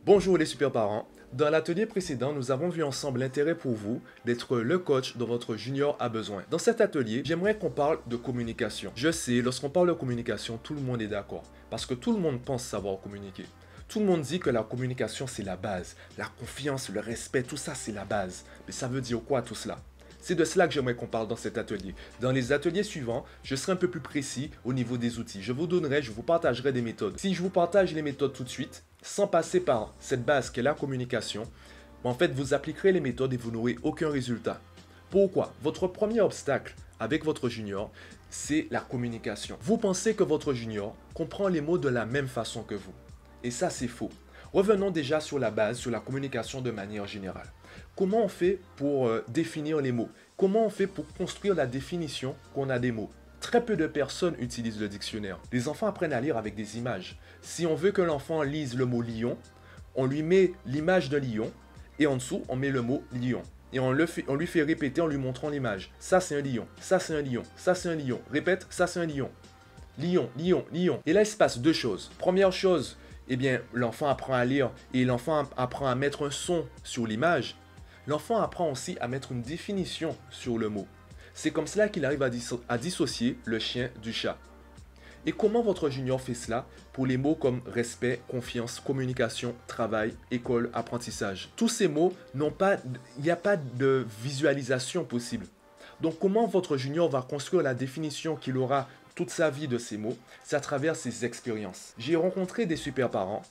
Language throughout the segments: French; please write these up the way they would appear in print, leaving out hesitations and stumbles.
Bonjour les super parents. Dans l'atelier précédent, nous avons vu ensemble l'intérêt pour vous d'être le coach dont votre junior a besoin. Dans cet atelier, j'aimerais qu'on parle de communication. Je sais, lorsqu'on parle de communication, tout le monde est d'accord. Parce que tout le monde pense savoir communiquer. Tout le monde dit que la communication, c'est la base. La confiance, le respect, tout ça, c'est la base. Mais ça veut dire quoi tout cela? C'est de cela que j'aimerais qu'on parle dans cet atelier. Dans les ateliers suivants, je serai un peu plus précis au niveau des outils. Je vous partagerai des méthodes. Si je vous partage les méthodes tout de suite, sans passer par cette base qu'est la communication, en fait, vous appliquerez les méthodes et vous n'aurez aucun résultat. Pourquoi? Votre premier obstacle avec votre junior, c'est la communication. Vous pensez que votre junior comprend les mots de la même façon que vous. Et ça, c'est faux. Revenons déjà sur la base, sur la communication de manière générale. Comment on fait pour définir les mots? Comment on fait pour construire la définition qu'on a des mots? Très peu de personnes utilisent le dictionnaire. Les enfants apprennent à lire avec des images. Si on veut que l'enfant lise le mot lion, on lui met l'image de lion et en dessous, on met le mot lion. Et on lui fait répéter en lui montrant l'image. Ça, c'est un lion. Ça, c'est un lion. Ça, c'est un lion. Répète, ça, c'est un lion. Lion, lion, lion. Et là, il se passe deux choses. Première chose, eh bien, l'enfant apprend à lire et l'enfant apprend à mettre un son sur l'image. L'enfant apprend aussi à mettre une définition sur le mot. C'est comme cela qu'il arrive à dissocier le chien du chat. Et comment votre junior fait cela pour les mots comme respect, confiance, communication, travail, école, apprentissage? Tous ces mots il n'y a pas de visualisation possible. Donc comment votre junior va construire la définition qu'il aura toute sa vie de ces mots? C'est à travers ses expériences. J'ai rencontré des super parents,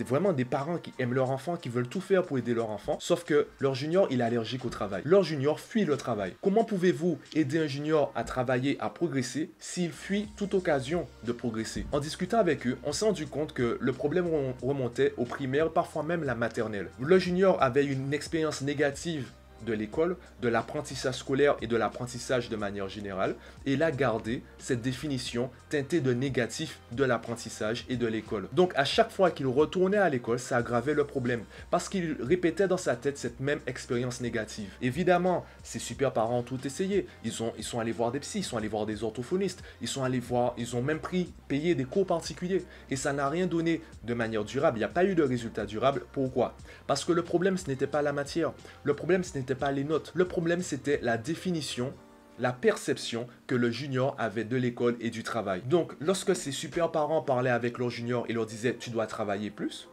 vraiment des parents qui aiment leur enfant, qui veulent tout faire pour aider leur enfant, sauf que leur junior, il est allergique au travail. Leur junior fuit le travail. Comment pouvez-vous aider un junior à travailler, à progresser, s'il fuit toute occasion de progresser? En discutant avec eux, on s'est rendu compte que le problème remontait au primaire, parfois même la maternelle. Le junior avait une expérience négative de l'école, de l'apprentissage scolaire et de l'apprentissage de manière générale, et il a gardé cette définition teintée de négatif de l'apprentissage et de l'école. Donc à chaque fois qu'il retournait à l'école, ça aggravait le problème, parce qu'il répétait dans sa tête cette même expérience négative. Évidemment, ses super parents ont tout essayé. Ils sont allés voir des psys, ils sont allés voir des orthophonistes, ils ont même payé des cours particuliers, et ça n'a rien donné de manière durable. Il n'y a pas eu de résultat durable. Pourquoi? Parce que le problème, ce n'était pas la matière. Le problème, ce n'était pas les notes. Le problème, c'était la définition, la perception que le junior avait de l'école et du travail. Donc, lorsque ces super parents parlaient avec leur junior et leur disaient « tu dois travailler plus »,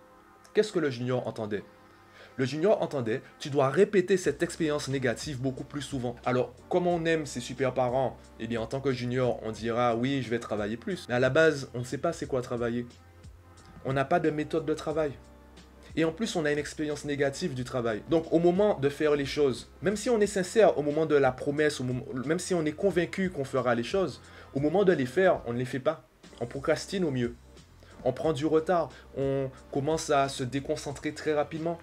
qu'est-ce que le junior entendait? Le junior entendait « tu dois répéter cette expérience négative beaucoup plus souvent ». Alors, comme on aime ces super parents, eh bien, en tant que junior, on dira « oui, je vais travailler plus ». Mais à la base, on ne sait pas c'est quoi travailler. On n'a pas de méthode de travail. Et en plus, on a une expérience négative du travail. Donc, au moment de faire les choses, même si on est sincère, au moment de la promesse, même si on est convaincu qu'on fera les choses, au moment de les faire, on ne les fait pas. On procrastine au mieux. On prend du retard. On commence à se déconcentrer très rapidement.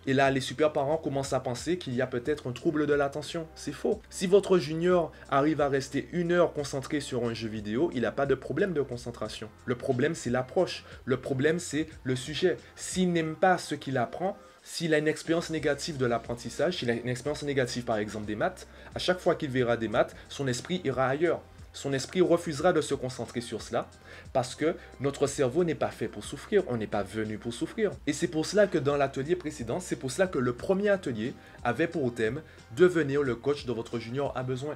Et là, les super parents commencent à penser qu'il y a peut-être un trouble de l'attention. C'est faux. Si votre junior arrive à rester 1 heure concentré sur un jeu vidéo, il n'a pas de problème de concentration. Le problème, c'est l'approche. Le problème, c'est le sujet. S'il n'aime pas ce qu'il apprend, s'il a une expérience négative de l'apprentissage, s'il a une expérience négative par exemple des maths, à chaque fois qu'il verra des maths, son esprit ira ailleurs. Son esprit refusera de se concentrer sur cela parce que notre cerveau n'est pas fait pour souffrir, on n'est pas venu pour souffrir. Et c'est pour cela que dans l'atelier précédent, c'est pour cela que le premier atelier avait pour thème « Devenir le coach dont votre junior a besoin ».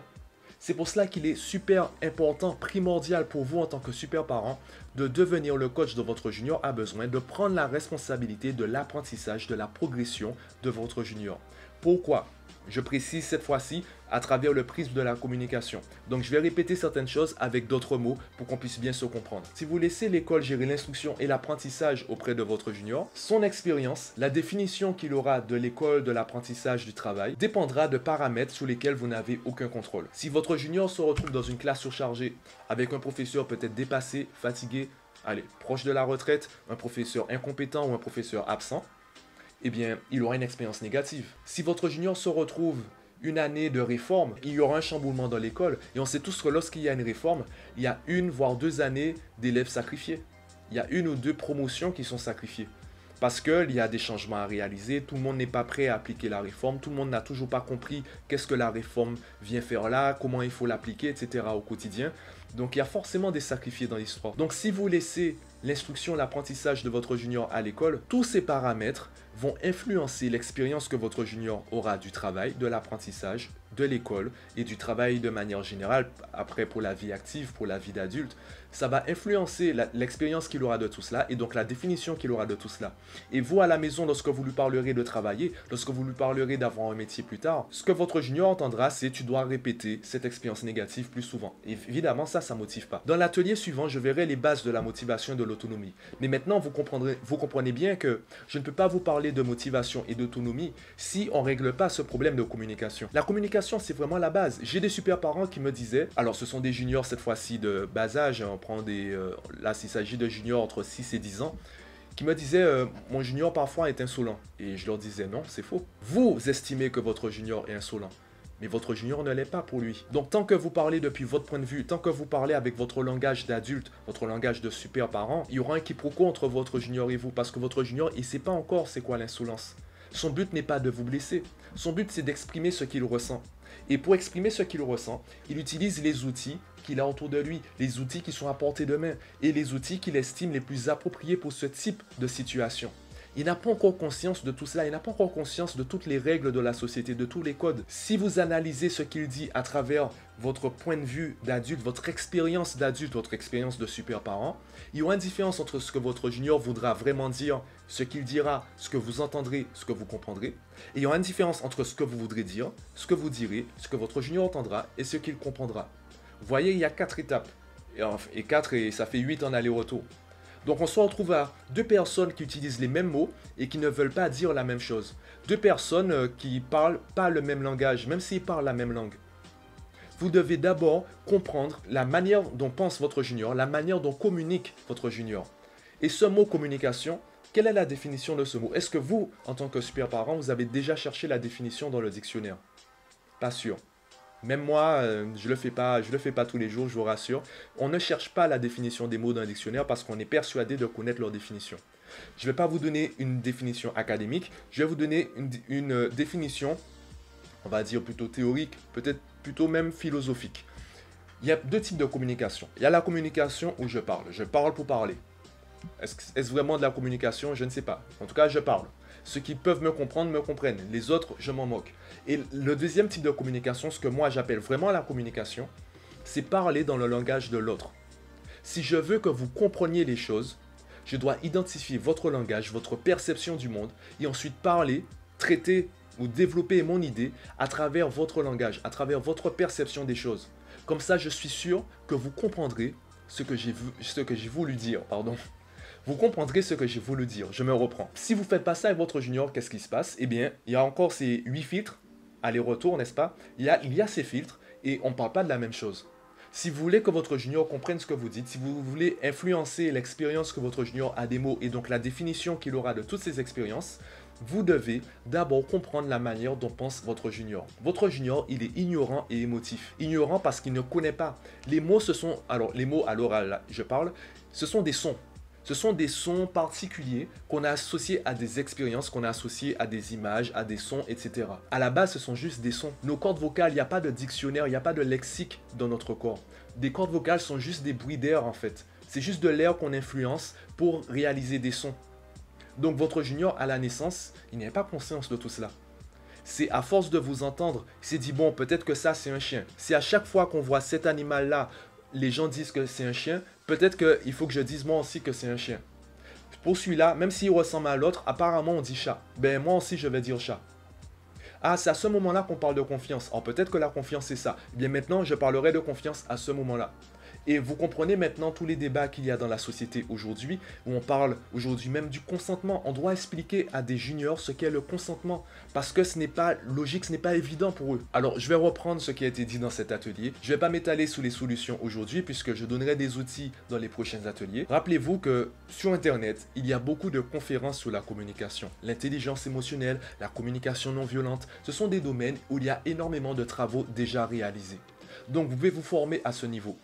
C'est pour cela qu'il est super important, primordial pour vous en tant que super parent de devenir le coach dont votre junior a besoin, de prendre la responsabilité de l'apprentissage, de la progression de votre junior. Pourquoi ? Je précise cette fois-ci à travers le prisme de la communication. Donc je vais répéter certaines choses avec d'autres mots pour qu'on puisse bien se comprendre. Si vous laissez l'école gérer l'instruction et l'apprentissage auprès de votre junior, son expérience, la définition qu'il aura de l'école, de l'apprentissage, du travail, dépendra de paramètres sur lesquels vous n'avez aucun contrôle. Si votre junior se retrouve dans une classe surchargée avec un professeur peut-être dépassé, fatigué, proche de la retraite, un professeur incompétent ou un professeur absent, eh bien, il aura une expérience négative. Si votre junior se retrouve une année de réforme, il y aura un chamboulement dans l'école. Et on sait tous que lorsqu'il y a une réforme, il y a 1 voire 2 années d'élèves sacrifiés. Il y a 1 ou 2 promotions qui sont sacrifiées. Parce qu'il y a des changements à réaliser, tout le monde n'est pas prêt à appliquer la réforme, tout le monde n'a toujours pas compris qu'est-ce que la réforme vient faire là, comment il faut l'appliquer, etc. au quotidien. Donc il y a forcément des sacrifiés dans l'histoire. Donc si vous laissez l'instruction, l'apprentissage de votre junior à l'école, tous ces paramètres vont influencer l'expérience que votre junior aura du travail, de l'apprentissage, de l'école et du travail de manière générale, après pour la vie active, pour la vie d'adulte. Ça va influencer l'expérience qu'il aura de tout cela et donc la définition qu'il aura de tout cela. Et vous, à la maison, lorsque vous lui parlerez de travailler, lorsque vous lui parlerez d'avoir un métier plus tard, ce que votre junior entendra, c'est tu dois répéter cette expérience négative plus souvent. Et évidemment, ça ne motive pas. Dans l'atelier suivant, je verrai les bases de la motivation et de l'autonomie. Mais maintenant, vous comprenez bien que je ne peux pas vous parler de motivation et d'autonomie si on ne règle pas ce problème de communication. La communication, c'est vraiment la base. J'ai des super parents qui me disaient, alors ce sont des juniors cette fois-ci de bas âge, on prend là s'il s'agit de juniors entre 6 et 10 ans, qui me disaient mon junior parfois est insolent. Et je leur disais non, c'est faux. Vous estimez que votre junior est insolent, mais votre junior ne l'est pas pour lui. Donc tant que vous parlez depuis votre point de vue, tant que vous parlez avec votre langage d'adulte, votre langage de super parent, il y aura un quiproquo entre votre junior et vous, parce que votre junior, il ne sait pas encore c'est quoi l'insolence. Son but n'est pas de vous blesser, son but c'est d'exprimer ce qu'il ressent. Et pour exprimer ce qu'il ressent, il utilise les outils qu'il a autour de lui, les outils qui sont à portée de main et les outils qu'il estime les plus appropriés pour ce type de situation. Il n'a pas encore conscience de tout cela, il n'a pas encore conscience de toutes les règles de la société, de tous les codes. Si vous analysez ce qu'il dit à travers votre point de vue d'adulte, votre expérience d'adulte, votre expérience de super parent, il y aura une différence entre ce que votre junior voudra vraiment dire, ce qu'il dira, ce que vous entendrez, ce que vous comprendrez. Et il y aura une différence entre ce que vous voudrez dire, ce que vous direz, ce que votre junior entendra et ce qu'il comprendra. Vous voyez, il y a 4 étapes. Et 4, et ça fait 8 en aller-retour. Donc on se retrouve à 2 personnes qui utilisent les mêmes mots et qui ne veulent pas dire la même chose. 2 personnes qui parlent pas le même langage, même s'ils parlent la même langue. Vous devez d'abord comprendre la manière dont pense votre junior, la manière dont communique votre junior. Et ce mot communication, quelle est la définition de ce mot? Est-ce que vous, en tant que super parent, vous avez déjà cherché la définition dans le dictionnaire? Pas sûr. Même moi, je le fais pas tous les jours, je vous rassure. On ne cherche pas la définition des mots dans un dictionnaire parce qu'on est persuadé de connaître leur définition. Je ne vais pas vous donner une définition académique, je vais vous donner une définition, on va dire plutôt théorique, peut-être plutôt même philosophique. Il y a 2 types de communication. Il y a la communication où je parle pour parler. Est-ce vraiment de la communication? Je ne sais pas. En tout cas, je parle. Ceux qui peuvent me comprendre me comprennent. Les autres, je m'en moque. Et le deuxième type de communication, ce que moi j'appelle vraiment la communication, c'est parler dans le langage de l'autre. Si je veux que vous compreniez les choses, je dois identifier votre langage, votre perception du monde, et ensuite parler, traiter ou développer mon idée à travers votre langage, à travers votre perception des choses. Comme ça, je suis sûr que vous comprendrez ce que j'ai voulu dire. Vous comprendrez ce que j'ai voulu dire. Je me reprends. Si vous ne faites pas ça avec votre junior, qu'est-ce qui se passe? Eh bien, il y a encore ces 8 filtres, aller-retour, n'est-ce pas? Il y a ces filtres et on ne parle pas de la même chose. Si vous voulez que votre junior comprenne ce que vous dites, si vous voulez influencer l'expérience que votre junior a des mots et donc la définition qu'il aura de toutes ces expériences, vous devez d'abord comprendre la manière dont pense votre junior. Votre junior, il est ignorant et émotif. Ignorant parce qu'il ne connaît pas. Les mots, les mots à l'oral, je parle, ce sont des sons. Ce sont des sons particuliers qu'on a associés à des expériences, qu'on a associés à des images, à des sons, etc. À la base, ce sont juste des sons. Nos cordes vocales, il n'y a pas de dictionnaire, il n'y a pas de lexique dans notre corps. Des cordes vocales sont juste des bruits d'air en fait. C'est juste de l'air qu'on influence pour réaliser des sons. Donc votre junior, à la naissance, il n'avait pas conscience de tout cela. C'est à force de vous entendre, il s'est dit bon, peut-être que ça c'est un chien. Si à chaque fois qu'on voit cet animal-là, les gens disent que c'est un chien, peut-être qu'il faut que je dise moi aussi que c'est un chien. Pour celui-là, même s'il ressemble à l'autre, apparemment on dit chat. Ben moi aussi je vais dire chat. Ah, c'est à ce moment-là qu'on parle de confiance. Alors peut-être que la confiance c'est ça. Eh bien maintenant, je parlerai de confiance à ce moment-là. Et vous comprenez maintenant tous les débats qu'il y a dans la société aujourd'hui, où on parle aujourd'hui même du consentement. On doit expliquer à des juniors ce qu'est le consentement, parce que ce n'est pas logique, ce n'est pas évident pour eux. Alors, je vais reprendre ce qui a été dit dans cet atelier. Je ne vais pas m'étaler sous les solutions aujourd'hui, puisque je donnerai des outils dans les prochains ateliers. Rappelez-vous que sur Internet, il y a beaucoup de conférences sur la communication. L'intelligence émotionnelle, la communication non violente, ce sont des domaines où il y a énormément de travaux déjà réalisés. Donc, vous pouvez vous former à ce niveau.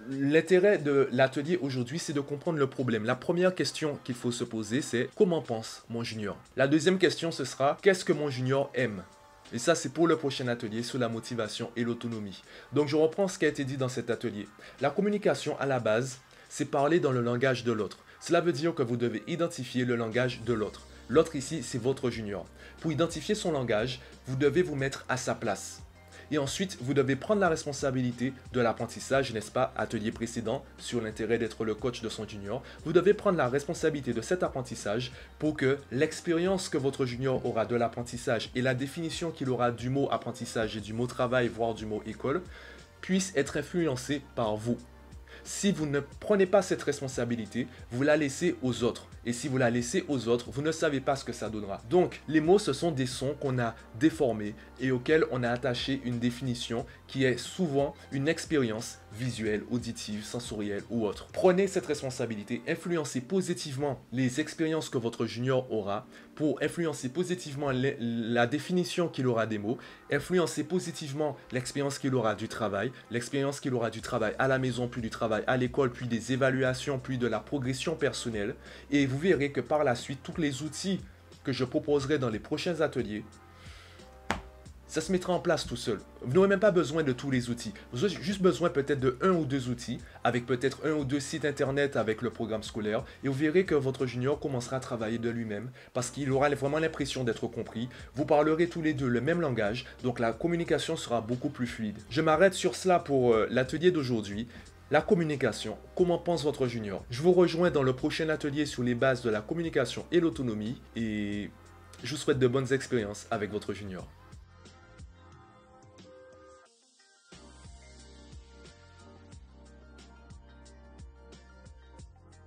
L'intérêt de l'atelier aujourd'hui, c'est de comprendre le problème. La première question qu'il faut se poser, c'est comment pense mon junior? La deuxième question, ce sera qu'est-ce que mon junior aime? Et ça, c'est pour le prochain atelier sur la motivation et l'autonomie. Donc, je reprends ce qui a été dit dans cet atelier. La communication, à la base, c'est parler dans le langage de l'autre. Cela veut dire que vous devez identifier le langage de l'autre. L'autre ici, c'est votre junior. Pour identifier son langage, vous devez vous mettre à sa place. Et ensuite, vous devez prendre la responsabilité de l'apprentissage, n'est-ce pas, atelier précédent, sur l'intérêt d'être le coach de son junior. Vous devez prendre la responsabilité de cet apprentissage pour que l'expérience que votre junior aura de l'apprentissage et la définition qu'il aura du mot apprentissage et du mot travail, voire du mot école, puisse être influencée par vous. Si vous ne prenez pas cette responsabilité, vous la laissez aux autres. Et si vous la laissez aux autres, vous ne savez pas ce que ça donnera. Donc, les mots, ce sont des sons qu'on a déformés et auxquels on a attaché une définition qui est souvent une expérience visuelle, auditive, sensorielle ou autre. Prenez cette responsabilité, influencez positivement les expériences que votre junior aura pour influencer positivement la définition qu'il aura des mots, influencer positivement l'expérience qu'il aura du travail, l'expérience qu'il aura du travail à la maison, puis du travail à l'école, puis des évaluations, puis de la progression personnelle. Et vous verrez que par la suite, tous les outils que je proposerai dans les prochains ateliers, ça se mettra en place tout seul. Vous n'aurez même pas besoin de tous les outils. Vous avez juste besoin peut-être de 1 ou 2 outils, avec peut-être 1 ou 2 sites internet avec le programme scolaire. Et vous verrez que votre junior commencera à travailler de lui-même parce qu'il aura vraiment l'impression d'être compris. Vous parlerez tous les deux le même langage, donc la communication sera beaucoup plus fluide. Je m'arrête sur cela pour l'atelier d'aujourd'hui. La communication, comment pense votre junior? Je vous rejoins dans le prochain atelier sur les bases de la communication et l'autonomie et je vous souhaite de bonnes expériences avec votre junior.